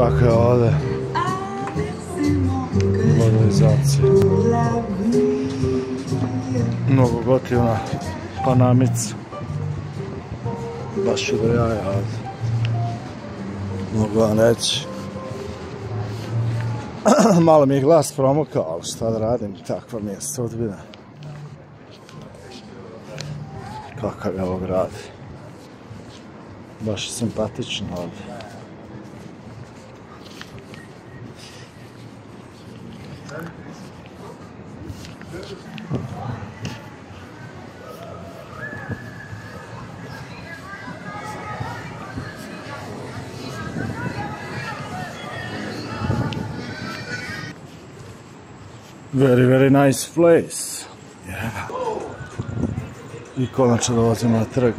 kakve ovdje valorizacije. Mnogo gotivna panamica. Baš je do jaja ovdje. Mogu vam reći. Malo mi je glas promukao, ali šta da radim, takva mi je sudbina. Kakav je ovo grad. Baš simpatično ovdje. Very, very nice place. Yeah. I konačno dolazimo na trg.